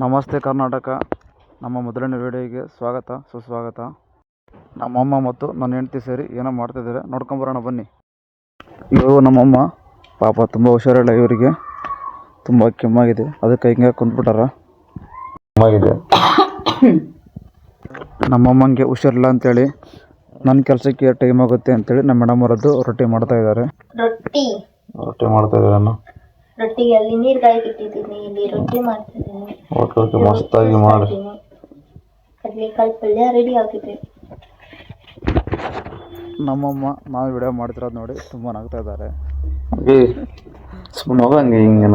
ನಮಸ್ತೆ ಕರ್ನಾಟಕ. ನಮ್ಮ ಮೊದಲನೇ ವಿಡಿಯೋಗೆ ಸ್ವಾಗತ ಸುಸ್ವಾಗತ. ನಮ್ಮಮ್ಮ ಮತ್ತು ನನ್ನ ಹೆಂಡತಿ ಸೇರಿ ಏನೋ ಮಾಡ್ತಿದ್ದಾರೆ, ನೋಡ್ಕೊಂಬರೋಣ ಬನ್ನಿ. ಇವರು ನಮ್ಮಮ್ಮ ಪಾಪ ತುಂಬ ಹುಷಾರಿಲ್ಲ, ಇವರಿಗೆ ತುಂಬ ಕೆಮ್ಮಾಗಿದೆ, ಅದಕ್ಕೆ ಹಿಂಗೆ ಕುಂತ್ಬಿಟ್ಟಾರ. ನಮ್ಮಮ್ಮಂಗೆ ಹುಷಾರಿಲ್ಲ ಅಂತೇಳಿ ನನ್ನ ಕೆಲಸಕ್ಕೆ ಟೈಮ್ ಆಗುತ್ತೆ ಅಂತೇಳಿ ನಮ್ಮ ಮೇಡಮ್ ಅವರದ್ದು ರೊಟ್ಟಿ ಮಾಡ್ತಾ ಇದ್ದಾರೆ. ರೊಟ್ಟಿ ಮಾಡ್ತಾ ಇದ್ದಾರೆ. ರೊಟ್ಟಿಗೆ ಅಲ್ಲಿ ನೀರು ಕಾಯ್ದಿಟ್ಟಿದ್ದೀನಿ, ಇಲ್ಲಿ ರೊಟ್ಟಿ ಮಾಡ್ತಿದ್ದೀನಿ. ಓಕೆ ಮಸ್ತಾಗಿ ಮಾಡಿ. ಕಡಲೆಕಾಳು ಪಲ್ಯ ರೆಡಿ ಆಗಿದೆ. ನಮ್ಮಮ್ಮ ನಾವು ವಿಡಿಯೋ ಮಾಡ್ತಿರೋದು ನೋಡಿ ತುಂಬ ನಗ್ತಾ ಇದ್ದಾರೆ. ಸುಮ್ಮನೆ ಹೋಗಂಗೆ ಹಿಂಗೆ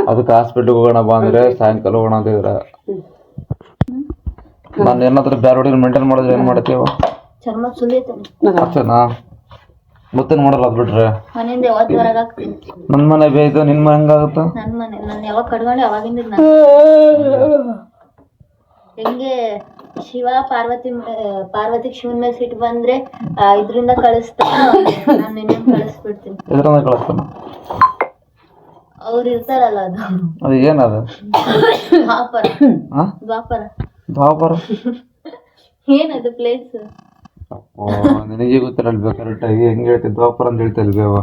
ಅದಕ್ಕೆ ಹಾಸ್ಪಿಟ್ಲಿಗೆ ಹೋಗೋಣ ಬಾ ಅಂದ್ರೆ ಸಾಯಂಕಾಲ ಹೋಗೋಣ ಅಂತಿದ್ರ. ನಾನು ಏನಾದ್ರೂ ಬೇರೆ ಹುಡುಗಿ ಮೇಂಟೈನ್ ಮಾಡಿದ್ರೆ ಏನ್ ಮಾಡ್ತೀವ? ಚರ್ಮ ಸುಲಿತಾನೆ ಅಷ್ಟೇನಾ? ಮತ್ತೇನ್ ಮಾಡಲ್ಲ ಅದ್ ಬಿಟ್ರೆ ಮನೆಯಿಂದ ಯಾವತ್ತು ಹೊರಗೆ ಹಾಕ್ತೀನಿ. ನನ್ ಮನೆ ಬೇಯ್ತು, ನಿನ್ ಮನೆ ಹೆಂಗಾಗುತ್ತ? ನನ್ನ ಮನೆ ನಾನು ಯಾವಾಗ ಕಡ್ಕೊಂಡು ಯಾವಾಗಿಂದ ಹೆಂಗೆ ಶಿವ ಪಾರ್ವತಿ ಶಿವನ್ ಮೇಲೆ ಸಿಟ್ಟು ಬಂದ್ರೆ ಇದ್ರಿಂದ ಕಳಿಸ್ತಾನ, ನಾನು ನಿನ್ನ ಕಳಿಸ್ಬಿಡ್ತೀನಿ. ಎದ್ರಿಂದ ಕಳಿಸ್ತಾನ? ಅವ್ರು ಇರ್ತಾರಲ್ಲ, ಅದು ಏನದು? ದ್ವಾಪರ ಏನದು ಪ್ಲೇಸ್? ನಿನಗೆ ಗೊತ್ತಿರಲ್ವೇ ಕರೆಕ್ಟ್ ಆಗಿ ಹೆಂಗ್ ಹೇಳ್ತಿ? ದ್ವಾಪರ ಅಂತ ಹೇಳ್ತಾ ಇಲ್ವೇವ?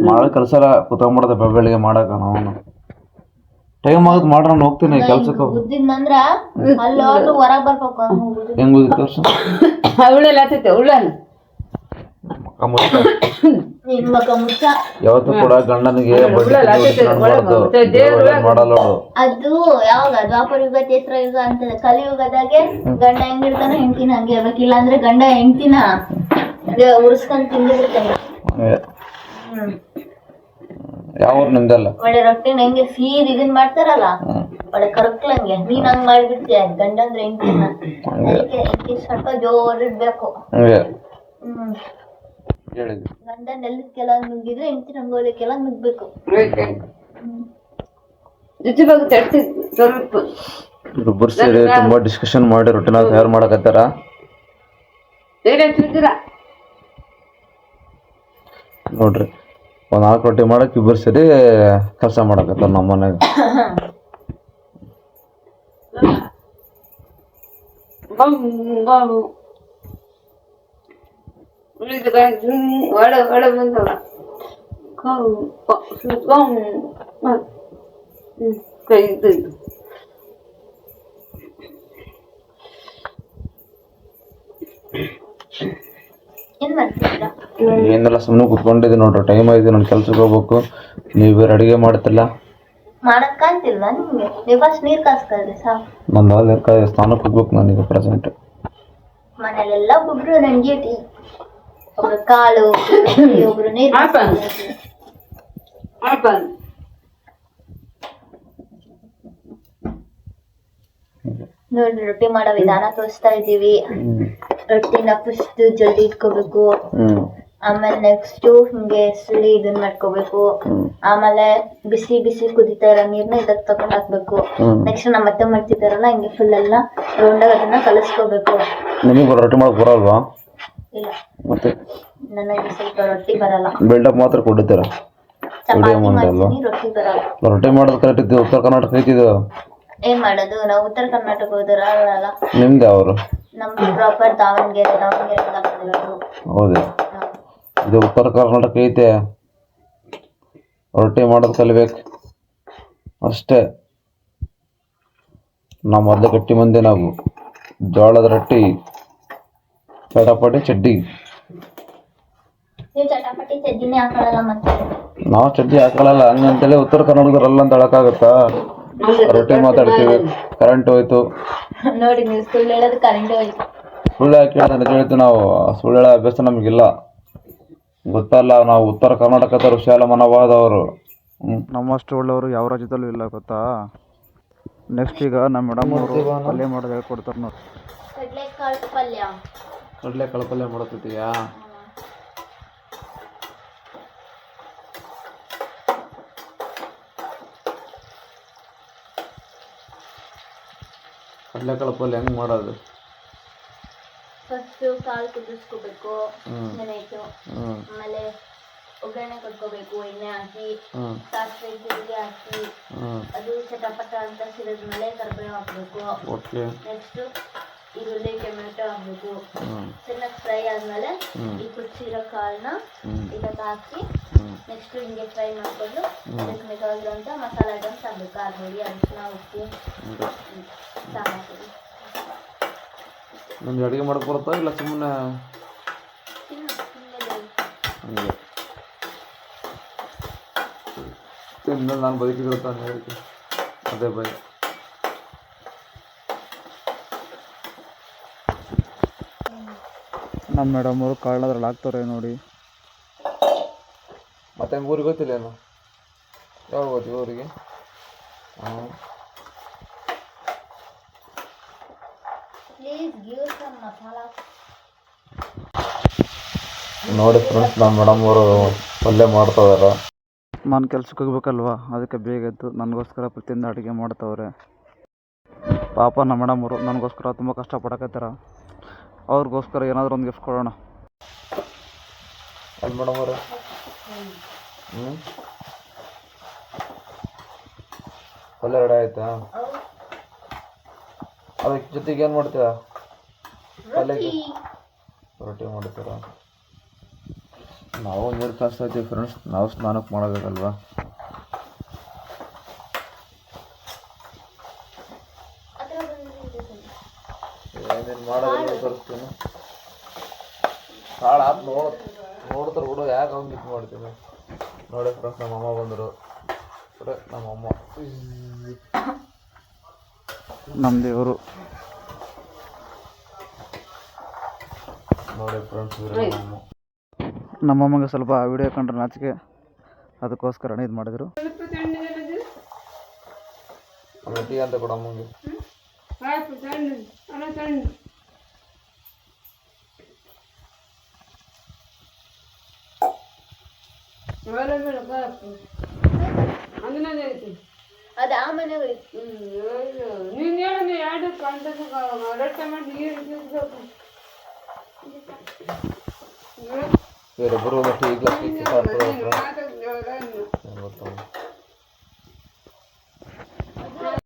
ಮಾಡೋ ಕೆಲಸ ಎಲ್ಲ ಕುತ್ಕೊಂಡ್ಬಿಡದ ಬೆಳಿಗ್ಗೆ ಮಾಡಕ. ನಾವು ಟೈಮ್ ಆಗುತ್ತೆ ಮಾಡ್ರ ಹೋಗ್ತೀನಿ ಕೆಲ್ಸಕ್ಕೆ. ಬುದ್ಧಿದ್ನಂದ್ರ ಅಲ್ಲಿ ಹೊರಗೆ ಬರ್ಬೇಕು. ಹೆಂಗ್ ಬುದ್ಧಿ ತೋರ್ಸು. ಯಾವತ್ತು ಕೂಡ ಗಂಡನಿಗೆ ಮಾಡಲ್ಲ. ಅದು ಯಾವಾಗ ದ್ವಾಪರ ಯುಗ ಚೈತ್ರ ಯುಗ ಅಂತದ. ಕಲಿಯುಗದಾಗೆ ಗಂಡ ಹೆಂಗಿರ್ತಾನ ಹೆಂಡತಿನ ಹಂಗೆ ಇರ್ಬೇಕು. ಇಲ್ಲ ಅಂದ್ರೆ ಗಂಡ ಹೆಂಡತಿನ ಉರ್ಸ್ಕೊಂಡ್ ತಿಂದಿರ್ತಾನೆ. ಯಾವ ನಿಮ್ದಲ್ಲ ಒಳ್ಳೆ ರೊಟ್ಟಿನ ಹೆಂಗೆ ಸೀದ್ ಇದನ್ ಮಾಡ್ತಾರಲ್ಲ, ಒಳ್ಳೆ ಕರ್ಕ್ಲಂಗೆ ನೀನ್ ಹಂಗ್ ಮಾಡ್ಬಿಡ್ತೀಯ. ಗಂಡ ಅಂದ್ರೆ ಹೆಂಡತಿನ ಅದಕ್ಕೆ ಹೆಂಡತಿ ಸ್ವಲ್ಪ ಜೋರಿಡ್ಬೇಕು. ಗಂಡ ನೆಲಕ್ಕೆಲ್ಲ ನುಗ್ಗಿದ್ರೆ ಹೆಂಡತಿ ರಂಗೋಲಿಕ್ಕೆಲ್ಲ ನುಗ್ಬೇಕು. ಇಬ್ಬರು ಸೇರಿ ತುಂಬಾ ಡಿಸ್ಕಷನ್ ಮಾಡಿ ರೊಟ್ಟಿನ ತಯಾರು ಮಾಡಕತ್ತಾರ. ನೋಡ್ರಿ, ಒಂದ್ 4 ರೊಟ್ಟಿ ಮಾಡಕ್ ಇಬ್ಬರು ಸೇರಿ ಕೆಲಸ ಮಾಡಕತ್ತಾರ ನಮ್ಮ ಮನೆಗೆ. ಏನೆಲ್ಲ ಸುಮ್ಮನೆ ಕುತ್ಕೊಂಡಿದ್ದೆ ನೋಡ್ರಿ. ಟೈಮ್ ಆಯ್ತು, ನಾನು ಕೆಲ್ಸಕ್ಕೆ ಹೋಗ್ಬೇಕು. ನೀವು ಬೇರೆ ಅಡಿಗೆ ಮಾಡ್ತಿಲ್ಲ? ಮಾಡಕ್ಕಾಗ್ತಿಲ್ಲ ನಿಮ್ಗೆ? ನೀವು ಫಸ್ಟ್ ನೀರ್ ಕಾಸ್ಕೊಳ್ರಿ ಸಾಕು. ನಂದು ಸ್ನಾನಕ್ಕೆ ಹೋಗ್ಬೇಕು ನಾನೀಗ ಪ್ರೆಸೆಂಟ್. ಮನೇಲೆಲ್ಲ ಒಬ್ರು ನನ್ ಡ್ಯೂಟಿ, ಒಬ್ರು ಕಾಳು, ಒಬ್ರು ನೀರು. ನೋಡ್ರಿ, ರೊಟ್ಟಿ ಮಾಡೋ ವಿಧಾನ ತೋರಿಸ್ತಾ ಇದೀವಿ. ರೊಟ್ಟಿನ ಫಸ್ಟ್ ಜಲ್ದಿ ಇಟ್ಕೋಬೇಕು. ಆಮೇಲೆ ನೆಕ್ಸ್ಟ್ ಹಿಂಗೆ ಸುಳಿ ಇದನ್ ಮಾಡ್ಕೋಬೇಕು. ಆಮೇಲೆ ಬಿಸಿ ಬಿಸಿ ಕುದಿತಾ ಇರೋ ನೀರ್ನ ಇದಕ್ ತಗೊಂಡ್ ಹಾಕ್ಬೇಕು. ನೆಕ್ಸ್ಟ್ ನಮ್ಮ ಅತ್ತೆ ಮಾಡ್ತಿದ್ದಾರಲ್ಲ, ಹಿಂಗೆ ಫುಲ್ ಎಲ್ಲ ರೌಂಡಾಗ ಅದನ್ನ ಕಲಿಸ್ಕೋಬೇಕು. ನಿಮಗೆ ರೊಟ್ಟಿ ಮಾಡಕ್ ಬರಲ್ವಾ? ಇಲ್ಲ, ಮತ್ತೆ ನನಗೆ ಸ್ವಲ್ಪ ರೊಟ್ಟಿ ಬರಲ್ಲ. ಬಿಲ್ಡಪ್ ಮಾತ್ರ ಕೊಡ್ತೀರ? ಚಪಾತಿ ಮಾಡ್ತೀನಿ, ರೊಟ್ಟಿ ಬರಲ್ಲ. ರೊಟ್ಟಿ ಮಾಡೋದು ಕರೆಕ್ಟ್ ಇದ್ದು. ಉತ್ತರ ಕರ್ನಾಟಕ ಐತಿದ್ದು. ಏನ್ ಮಾಡೋದು, ನಾವು ಉತ್ತರ ಕರ್ನಾಟಕ ಹೋದರಲ್ಲ. ನಿಮ್ದು ಅವರು? ನಮ್ದು ಪ್ರಾಪರ್ ದಾವಣಗೆರೆ. ಹೌದು, ಇದು ಉತ್ತರ ಕರ್ನಾಟಕ ಐತೆ. ರೊಟ್ಟಿ ಮಾಡೋದು ಕಲಿಬೇಕು ಅಷ್ಟೇ. ನಾವು ಮೊದಲು ಗಟ್ಟಿ ಮಂದಿ. ನಾವು ಜೋಳದ ರೊಟ್ಟಿ, ಚಟಾಪಟಿ ಚಡ್ಡಿ. ನೀವು ಚಟಾಪಟಿ ಚಡ್ಡಿನೇ ಹಾಕೊಳ್ಳಲ್ಲ ಮತ್ತೆ? ನಾವು ಚಡ್ಡಿ ಹಾಕೊಳ್ಳಲ್ಲ. ಹಂಗಂತೇಳಿ ಉತ್ತರ ಕನ್ನಡದವರಲ್ಲ ಅಂತ ಹೇಳಕ್ಕಾಗತ್ತಾ? ರೊಟ್ಟಿ ಮಾತಾಡ್ತೀವಿ. ಕರೆಂಟ್ ಹೋಯ್ತು ನೋಡಿ, ನೀವು ಸುಳ್ಳು ಹೇಳೋದು ಕರೆಂಟ್ ಹೋಯ್ತು. ಸುಳ್ಳು ಹಾಕಿ ಹೇಳ್ತೀವಿ ನಾವು. ಸುಳ್ಳು ಹೇಳೋ ಅಭ್ಯಾಸ ನಮಗಿಲ್ಲ, ಗೊತ್ತಲ್ಲ. ನಾವು ಉತ್ತರ ಕರ್ನಾಟಕದ ವಿಶಾಲ ಮನೋಭಾವದವರು. ನಮ್ಮಷ್ಟು ಒಳ್ಳೆಯವರು ಯಾವ ರಾಜ್ಯದಲ್ಲೂ ಇಲ್ಲ, ಗೊತ್ತಾ? ನೆಕ್ಸ್ಟ್ ಈಗ ನಮ್ಮ ಮೇಡಮ್ ಅವರು ಪಲ್ಯ ಮಾಡೋದು ಹೇಳ್ಕೊಡ್ತಾರೆ ನೋಡಿ. ಕಡಲೆಕಾಳು ಪಲ್ಯ ಮಾಡತ್ತಿದ್ಯಾ? ಕಡಲೆಕಾಳು ಪಲ್ಯ ಹೆಂಗೆ ಮಾಡೋದು? ಫಸ್ಟ್ ಕಾಳು ಕುದಿಸ್ಕೋಬೇಕು, ನೆನೆಯಿಟ್ಟು. ಆಮೇಲೆ ಒಗ್ಗರಣೆ ಕೊಟ್ಕೋಬೇಕು, ಎಣ್ಣೆ ಹಾಕಿ, ಸಾಸಿವೆ ಜೀರಿಗೆ ಹಾಕಿ, ಅದು ಚಟಪಟ ಅಂತ ಸಿಡಿದ್ಮೇಲೆ ಕರಿಬೇವು ಹಾಕ್ಬೇಕು. ನೆಕ್ಸ್ಟ್ ಈರುಳ್ಳಿ ಟೊಮೆಟೊ ಹಾಕ್ಬೇಕು. ಚೆನ್ನಾಗಿ ಫ್ರೈ ಆದ್ಮೇಲೆ ಈ ಕುದಿಸಿರೋ ಕಾಳನ್ನ ಇದಕ್ಕೆ ಹಾಕಿ ನೆಕ್ಸ್ಟ್ ಹಿಂಗೆ ಫ್ರೈ ಮಾಡ್ಕೊಂಡು ಅದಕ್ಕೆ ಬೇಕಾಗಿರೋಂಥ ಮಸಾಲೆ ಐಟಮ್ಸ್ ಹಾಕ್ಬೇಕು. ಖಾರ ಪುಡಿ, ಅರಿಶಿನ, ಉಪ್ಪು, ಸಾಂಬಾರು ಪುಡಿ. ನಮ್ಗೆ ಅಡುಗೆ ಮಾಡಕ್ಕೆ ಬರುತ್ತಾ ಇಲ್ಲ ಸುಮ್ಮನೆ ಹಂಗೆ ತಿಂದ್ಮೇಲೆ ನಾನು ಬದುಕಿದಿರುತ್ತ ಅಂತ ಹೇಳ್ತೀನಿ. ಅದೇ ಬೈ ನಮ್ಮ ಮೇಡಮ್ ಅವರು ಕಾಳದ್ರಲ್ಲಿ ಹಾಕ್ತಾರೆ ನೋಡಿ. ಮತ್ತೆ ಊರಿಗೆ ಗೊತ್ತಿಲ್ಲೇನು? ಯಾವಾಗ ಗೊತ್ತಿ ಊರಿಗೆ? ಹಾಂ, ನೋಡಿ ಫ್ರೆಂಡ್ಸ್, ನಮ್ಮ ಮೇಡಮ್ ಅವರು ಪಲ್ಯ ಮಾಡ್ತಾಯಿದಾರ. ನಾನು ಕೆಲ್ಸಕ್ಕೆ ಹೋಗ್ಬೇಕಲ್ವ, ಅದಕ್ಕೆ ಬೇಗ ಎದ್ದು ನನಗೋಸ್ಕರ ಪ್ರತಿಯೊಂದು ಅಡುಗೆ ಮಾಡ್ತವ್ರೆ. ಪಾಪ ನಮ್ಮ ಮೇಡಮ್ ಅವರು ನನಗೋಸ್ಕರ ತುಂಬ ಕಷ್ಟಪಡಕತ್ತಾರ. ಅವ್ರಿಗೋಸ್ಕರ ಏನಾದರೂ ಒಂದು ಗಿಫ್ಟ್ ಕೊಡೋಣ. ಅಲ್ಲಿ ಮೇಡಮ್ ಅವರು ಪಲ್ಯ ರೆಡಿ ಆಯ್ತಾ? ಅದಕ್ಕೆ ಜೊತೆಗೆ ಏನು ಮಾಡ್ತೀರಾ? ಪಲ್ಯಕ್ಕೆ ರೊಟ್ಟಿ ಮಾಡ್ತೀರಾ? ನಾವು ನೀರು ಕಾಸ್ತಾ ಇದ್ದೀವಿ ಫ್ರೆಂಡ್ಸ್, ನಾವು ಸ್ನಾನಕ್ಕೆ ಮಾಡಬೇಕಲ್ವಾ. ಏನೇನು ಮಾಡೋದು ತೋರಿಸ್ತೀನಿ. ಕಾಳು ಹಾಕಿ ನೋಡ್ತಾರೆ ಬಿಡು, ಯಾಕೆ ಅವ್ನು ಗಿಫ್ಟ್ ಮಾಡ್ತೀನಿ. ನೋಡಿ ಫ್ರೆಂಡ್ಸ್, ನಮ್ಮ ಅಮ್ಮ ಬಂದರು. ನಮ್ಮ ಅಮ್ಮ ನಮ್ಮ ದೇವರು. ನೋಡಿ ಫ್ರೆಂಡ್ಸ್, ನಮ್ಮಮ್ಮಗೆ ಸ್ವಲ್ಪ ವಿಡಿಯೋ ಕಂಡ್ರೆ ನಾಚಿಕೆ, ಅದಕ್ಕೋಸ್ಕರ ಇದು ಮಾಡಿದರು. ಆಮೇಲೆ ಟೀ ಅಂತ ಕೊಡು ಅಮ್ಮಂಗೆ. ಅದು ಆ ಮನೆಗೆ ನೀನು ಹೇಳು, ಎರಡು ಕಾಂಟಕ್ಕೆ ರೊಟ್ಟಿ ಮಾಡಿ ಬೇರೆ ಬರುವುದು ಟೀ ಗ್ಲಾಸ್